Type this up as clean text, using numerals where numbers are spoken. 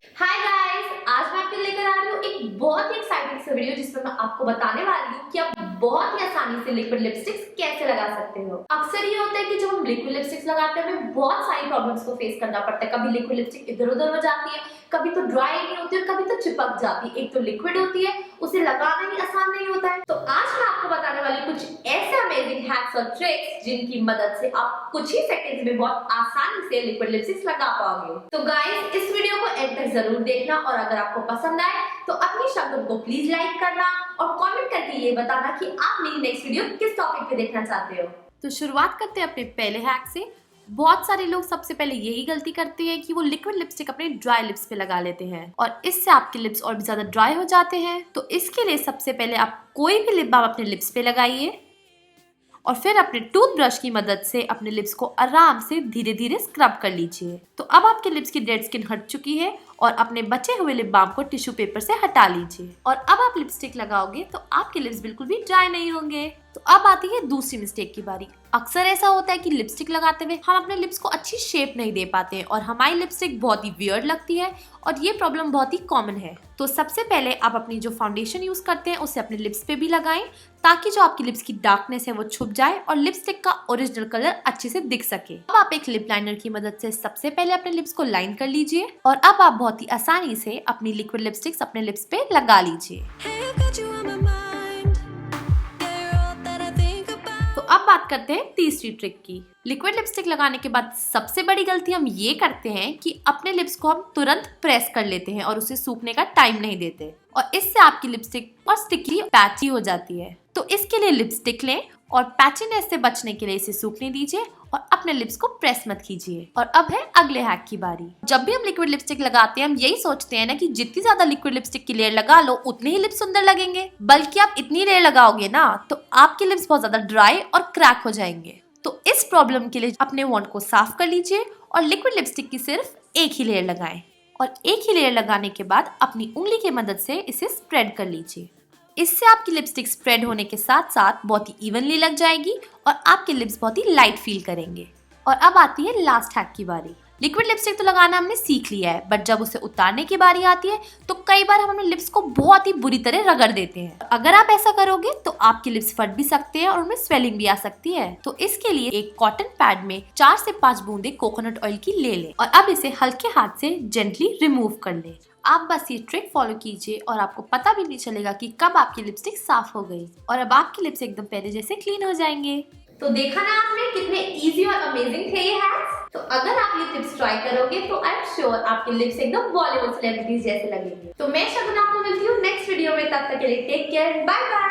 Hi guys, आज मैं आपके लिए लेकर आ रही हूँ एक बहुत ही एक्साइटिंग सा वीडियो जिसमें मैं आपको बताने वाली हूँ कि आप बहुत ही आसानी से लिक्विड लिपस्टिक्स कैसे लगा सकते हो। अक्सर ये होता है कि जब हम लिक्विड लिपस्टिक्स लगाते हैं हमें बहुत सारी प्रॉब्लम्स को फेस करना पड़ता है। कभी लिक्विड लिपस्टिक इधर उधर हो जाती है, कभी तो ड्राई नहीं होती है, कभी तो चिपक जाती है। एक तो लिक्विड होती है, उसे लगाना ही आसान नहीं होता है। तो आज मैं आपको बताने वाली हूँ कुछ ऐसे अमेजिंग हैक्स और ट्रिक्स जिनकी मदद से आप कुछ ही सेकंड्स में बहुत आसानी से लिक्विड लिपस्टिक्स लगा पाओगे। तो गाइस, इस वीडियो को एंड तक जरूर देखना और अगर आपको पसंद आए तो अपनी शब्दों को प्लीज लाइक करना और कमेंट करके ये बताना कि आप मेरी नेक्स्ट वीडियो किस टॉपिक पे देखना चाहते हो। तो शुरुआत करते हैं अपने पहले हैक से। बहुत सारे लोग सबसे पहले यही गलती करते हैं कि वो लिक्विड लिपस्टिक अपने ड्राई लिप्स पे लगा लेते हैं और इससे आपके लिप्स और भी ज्यादा ड्राई हो जाते हैं। तो इसके लिए सबसे पहले आप कोई भी लिप बाम अपने लिप्स पे लगाइए और फिर अपने टूथब्रश की मदद से अपने लिप्स को आराम से धीरे धीरे स्क्रब कर लीजिए। तो अब आपके लिप्स की डेड स्किन हट चुकी है और अपने बचे हुए लिप बाम को टिश्यू पेपर से हटा लीजिए। और अब आप लिपस्टिक लगाओगे तो आपके लिप्स बिल्कुल भी ड्राई नहीं होंगे। तो अब आती है दूसरी मिस्टेक की बारी। अक्सर ऐसा होता है कि लिपस्टिक लगाते हुए हम अपने लिप्स को अच्छी शेप नहीं दे पाते हैं और हमारी लिपस्टिक बहुत ही वियर्ड लगती है और ये प्रॉब्लम बहुत ही कॉमन है। तो सबसे पहले आप अपनी जो फाउंडेशन यूज करते हैं उसे अपने लिप्स पे भी लगाएं ताकि जो आपकी लिप्स की डार्कनेस है वो छुप जाए और लिपस्टिक का ओरिजिनल कलर अच्छे से दिख सके। अब आप एक लिप लाइनर की मदद से सबसे पहले अपने लिप्स को लाइन कर लीजिए और अब आप बहुत ही आसानी से अपनी लिक्विड लिपस्टिक्स अपने लिप्स पे लगा लीजिए। तो अब बात करते हैं तीसरी ट्रिक की। लिक्विड लिपस्टिक लगाने के बाद सबसे बड़ी गलती हम ये करते हैं कि अपने लिप्स को हम तुरंत प्रेस कर लेते हैं और उसे सूखने का टाइम नहीं देते और इससे आपकी लिपस्टिक और स्टिकी पैची हो जाती है। तो इसके लिए लिपस्टिक लें और पैचीनेस से बचने के लिए इसे सूखने दीजिए और अपने लिप्स को प्रेस मत कीजिए। और अब है अगले हैक की बारी। जब भी हम लिक्विड लिपस्टिक लगाते हैं हम यही सोचते हैं ना कि जितनी ज्यादा लिक्विड लिपस्टिक की लेयर लगा लो उतने ही लिप्स सुंदर लगेंगे, बल्कि आप इतनी लेयर लगाओगे ना तो आपके लिप्स बहुत ज्यादा ड्राई और क्रैक हो जाएंगे। तो इस प्रॉब्लम के लिए अपने वॉन्ड को साफ कर लीजिए और लिक्विड लिपस्टिक की सिर्फ एक ही लेयर लगाएं और एक ही लेयर लगाने के बाद अपनी उंगली की मदद से इसे स्प्रेड कर लीजिए। इससे आपकी लिपस्टिक स्प्रेड होने के साथ साथ बहुत ही इवनली लग जाएगी और आपके लिप्स बहुत ही लाइट फील करेंगे। और अब आती है लास्ट हैक की बारी। लिक्विड लिपस्टिक तो लगाना हमने सीख लिया है, बट जब उसे उतारने की बारी आती है तो कई बार हम अपने लिप्स को बहुत ही बुरी तरह रगड़ देते हैं। अगर आप ऐसा करोगे तो आपके लिप्स फट भी सकते हैं और उनमें स्वेलिंग भी आ सकती है। तो इसके लिए एक कॉटन पैड में 4 से 5 बूंदे कोकोनट ऑयल की ले लें और अब इसे हल्के हाथ से जेंटली रिमूव कर लें। आप बस ये ट्रिक फॉलो कीजिए और आपको पता भी नहीं चलेगा कि कब आपकी लिपस्टिक साफ हो गई और अब आपके लिप्स एकदम पहले जैसे क्लीन हो जाएंगे। तो देखा ना आपने कितने इजी और अमेजिंग थे ये हैक्स। तो अगर आप ये टिप्स ट्राई करोगे तो आई एम श्योर आपके लिप्स एकदम बॉलीवुड सेलिब्रिटीज जैसे लगेंगे। तो मैं शगुन आपको मिलती हूँ नेक्स्ट वीडियो में, तब तक के लिए टेक केयर, बाय बाय।